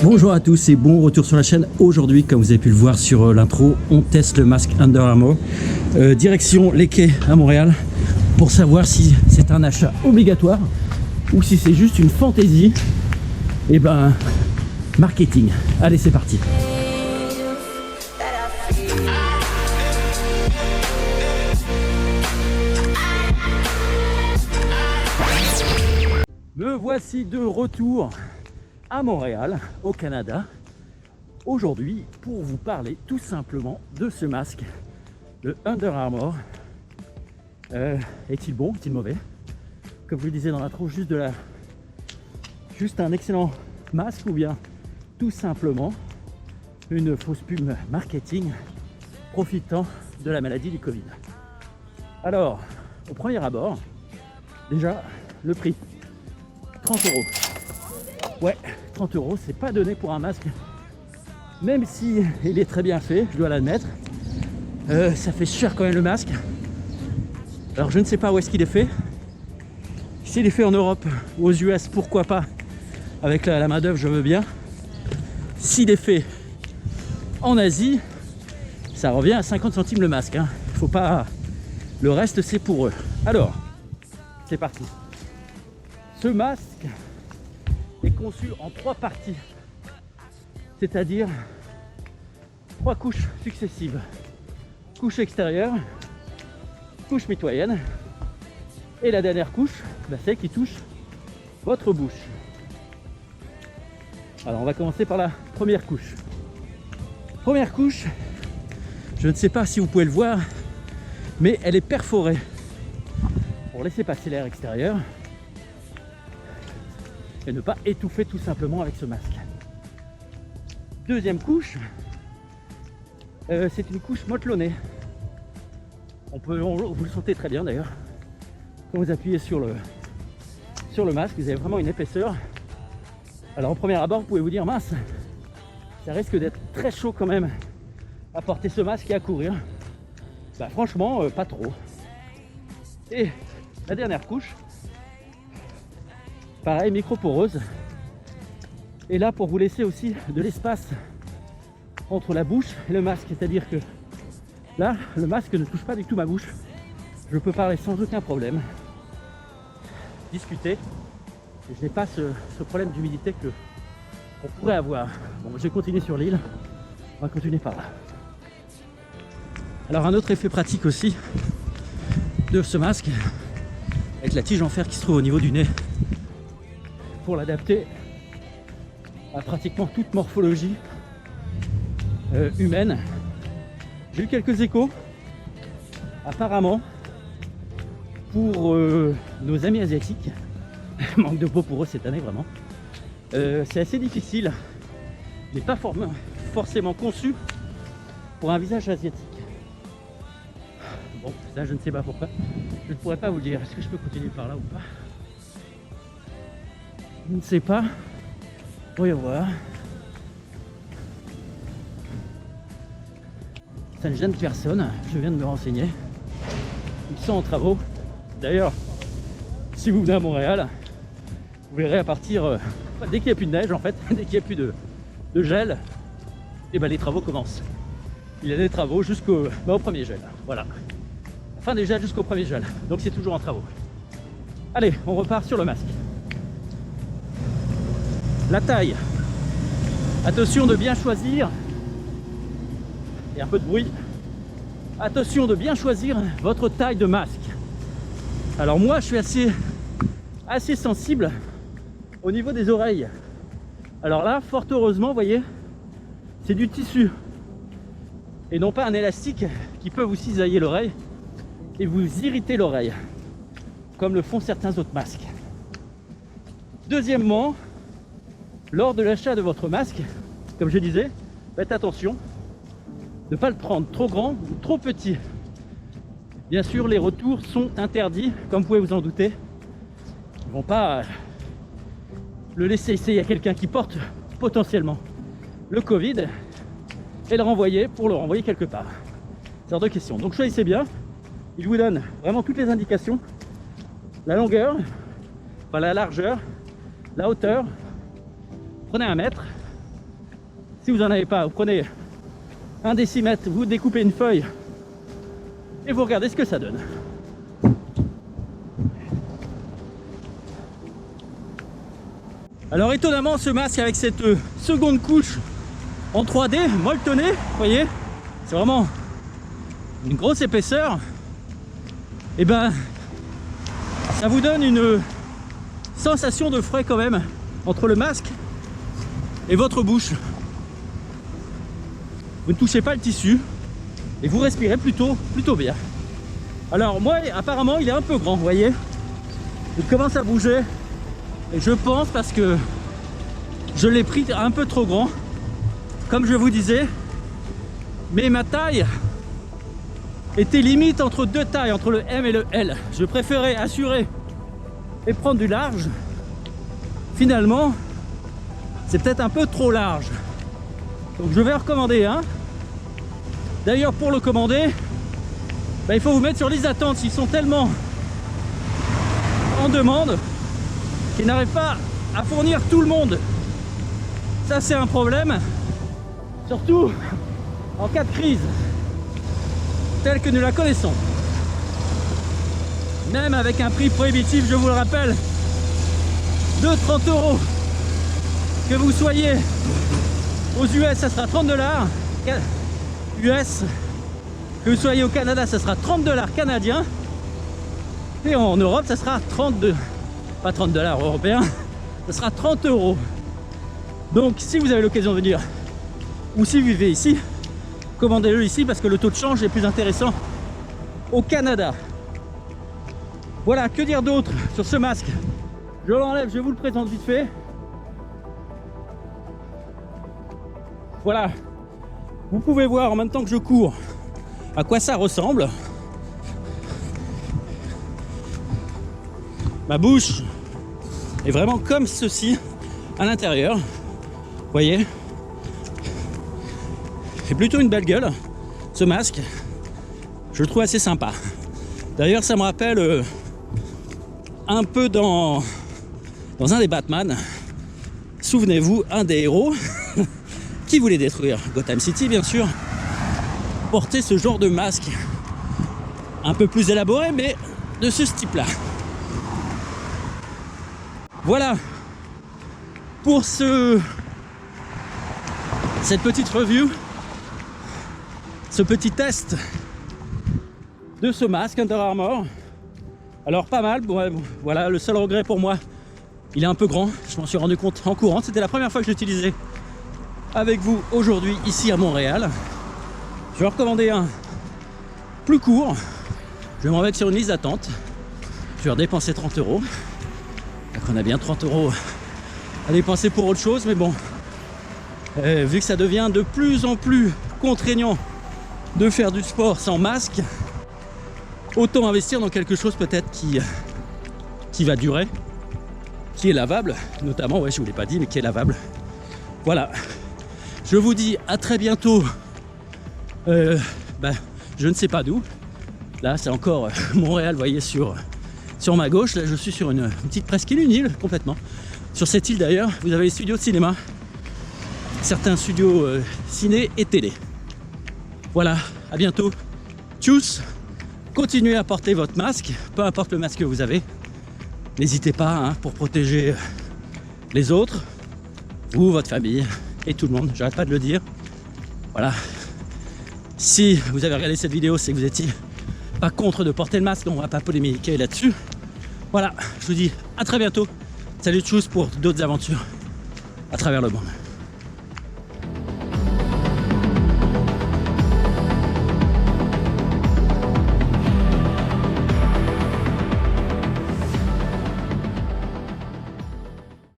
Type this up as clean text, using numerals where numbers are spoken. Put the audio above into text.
Bonjour à tous et bon retour sur la chaîne. Aujourd'hui, comme vous avez pu le voir sur l'intro, on teste le masque Under Armour. Direction les quais à Montréal pour savoir si c'est un achat obligatoire ou si c'est juste une fantaisie. Et ben, marketing. Allez, c'est parti. Me voici de retour à Montréal, au Canada, aujourd'hui pour vous parler tout simplement de ce masque, le Under Armour. Est-il bon, est-il mauvais? Comme je le disais dans l'intro, juste un excellent masque ou bien tout simplement une fausse pub marketing profitant de la maladie du Covid. Alors, au premier abord, déjà le prix, 30 €. Ouais, 30 €, c'est pas donné pour un masque, même si il est très bien fait, je dois l'admettre. Ça fait cher quand même le masque. Alors je ne sais pas où est-ce qu'il est fait. S'il est fait en Europe ou aux US, pourquoi pas. Avec la main d'œuvre, je veux bien. S'il est fait en Asie, ça revient à 50 centimes le masque. Hein. Faut pas. Le reste, c'est pour eux. Alors, c'est parti. Ce masque est conçu en 3 parties, c'est-à-dire 3 couches successives. Couche extérieure, couche mitoyenne, et la dernière couche, celle qui touche votre bouche. Alors on va commencer par la première couche. Première couche, je ne sais pas si vous pouvez le voir, mais elle est perforée pour laisser passer l'air extérieur et ne pas étouffer tout simplement avec ce masque. Deuxième couche, c'est une couche motelonnée. Vous le sentez très bien d'ailleurs. Quand vous appuyez sur le masque, vous avez vraiment une épaisseur. Alors au premier abord, vous pouvez vous dire mince, ça risque d'être très chaud quand même à porter ce masque et à courir. Bah franchement, pas trop. Et la dernière couche, pareil, micro-poreuse. Et là, pour vous laisser aussi de l'espace entre la bouche et le masque. C'est-à-dire que là, le masque ne touche pas du tout ma bouche. Je peux parler sans aucun problème. Discuter. Et je n'ai pas ce problème d'humidité qu'on pourrait avoir. Bon, je vais continuer sur l'île. On va continuer par là. Alors, un autre effet pratique aussi de ce masque, avec la tige en fer qui se trouve au niveau du nez, pour l'adapter à pratiquement toute morphologie humaine. J'ai eu quelques échos, apparemment, pour nos amis asiatiques. Manque de peau pour eux cette année, vraiment. C'est assez difficile, mais pas forcément conçu pour un visage asiatique. Bon, ça je ne sais pas pourquoi. Je ne pourrais pas vous le dire. Est-ce que je peux continuer par là ou pas? Je ne sais pas. Voyons voir. Ça ne gêne personne. Je viens de me renseigner. Ils sont en travaux. D'ailleurs, si vous venez à Montréal, vous verrez à partir dès qu'il n'y a plus de neige en fait, dès qu'il n'y a plus de gel, et ben les travaux commencent. Il y a des travaux jusqu'au premier gel. Voilà. Fin des gels jusqu'au premier gel. Donc c'est toujours en travaux. Allez, on repart sur le masque. La taille. Attention de bien choisir. Il y a un peu de bruit. Attention de bien choisir votre taille de masque. Alors moi, je suis assez sensible au niveau des oreilles. Alors là, fort heureusement, vous voyez, c'est du tissu et non pas un élastique qui peut vous cisailler l'oreille et vous irriter l'oreille, comme le font certains autres masques. Deuxièmement, lors de l'achat de votre masque, comme je disais, faites attention de ne pas le prendre trop grand ou trop petit. Bien sûr, les retours sont interdits, comme vous pouvez vous en douter. Ils ne vont pas le laisser essayer à quelqu'un qui porte potentiellement le Covid et le renvoyer pour le renvoyer quelque part. C'est hors de question. Donc choisissez bien. Il vous donne vraiment toutes les indications. La longueur, enfin la largeur, la hauteur. Prenez 1 mètre Si vous n'en avez pas, vous prenez un décimètre, vous découpez une feuille et vous regardez ce que ça donne. Alors étonnamment, ce masque avec cette seconde couche en 3D molletonnée, vous voyez, c'est vraiment une grosse épaisseur. Et ben, ça vous donne une sensation de frais quand même entre le masque et votre bouche. Vous ne touchez pas le tissu et vous respirez plutôt bien. Alors moi, apparemment, il est un peu grand, vous voyez. Il commence à bouger et je pense parce que je l'ai pris un peu trop grand, comme je vous disais. Mais ma taille était limite entre deux tailles, entre le M et le L. Je préférais assurer et prendre du large. Finalement, c'est peut-être un peu trop large. Donc je vais recommander un. D'ailleurs, pour le commander, il faut vous mettre sur liste d'attente. Ils sont tellement en demande qu'ils n'arrivent pas à fournir tout le monde. Ça, c'est un problème. Surtout en cas de crise telle que nous la connaissons. Même avec un prix prohibitif, je vous le rappelle, de 30 €. Que vous soyez aux US, ça sera 30 $. US. Que vous soyez au Canada, ça sera 30 $ canadiens. Et en Europe, ça sera 32. Pas 30 $ européens, ça sera 30 €. Donc, si vous avez l'occasion de venir, ou si vous vivez ici, commandez-le ici parce que le taux de change est plus intéressant au Canada. Voilà, que dire d'autre sur ce masque? Je l'enlève, je vous le présente vite fait. Voilà, vous pouvez voir en même temps que je cours à quoi ça ressemble. Ma bouche est vraiment comme ceci à l'intérieur. Vous voyez? C'est plutôt une belle gueule, ce masque. Je le trouve assez sympa. D'ailleurs, ça me rappelle un peu dans un des Batman. Souvenez-vous, un des héros qui voulait détruire Gotham City, bien sûr, portait ce genre de masque. Un peu plus élaboré, mais de ce type-là. Voilà pour cette petite review. Ce petit test de ce masque Under Armour. Alors pas mal, voilà, le seul regret pour moi, il est un peu grand, je m'en suis rendu compte en courant, c'était la première fois que je l'utilisais avec vous aujourd'hui ici à Montréal. Je vais recommander un plus court, je vais me remettre sur une liste d'attente, je vais redépenser 30 €. Donc on a bien 30 € à dépenser pour autre chose, mais bon, vu que ça devient de plus en plus contraignant de faire du sport sans masque, autant investir dans quelque chose peut-être qui va durer, qui est lavable, notamment, ouais, je ne vous l'ai pas dit, mais qui est lavable. Voilà, je vous dis à très bientôt. Je ne sais pas d'où. Là, c'est encore Montréal, vous voyez, sur ma gauche. Là, je suis sur une petite presqu'île, une île, complètement. Sur cette île, d'ailleurs, vous avez les studios de cinéma. Certains studios ciné et télé. Voilà, à bientôt. Tchuss! Continuez à porter votre masque, peu importe le masque que vous avez. N'hésitez pas, hein, pour protéger les autres, vous, votre famille et tout le monde. J'arrête pas de le dire. Voilà. Si vous avez regardé cette vidéo, c'est que vous étiez pas contre de porter le masque. On va pas polémiquer là-dessus. Voilà, je vous dis à très bientôt. Salut, tchuss pour d'autres aventures à travers le monde.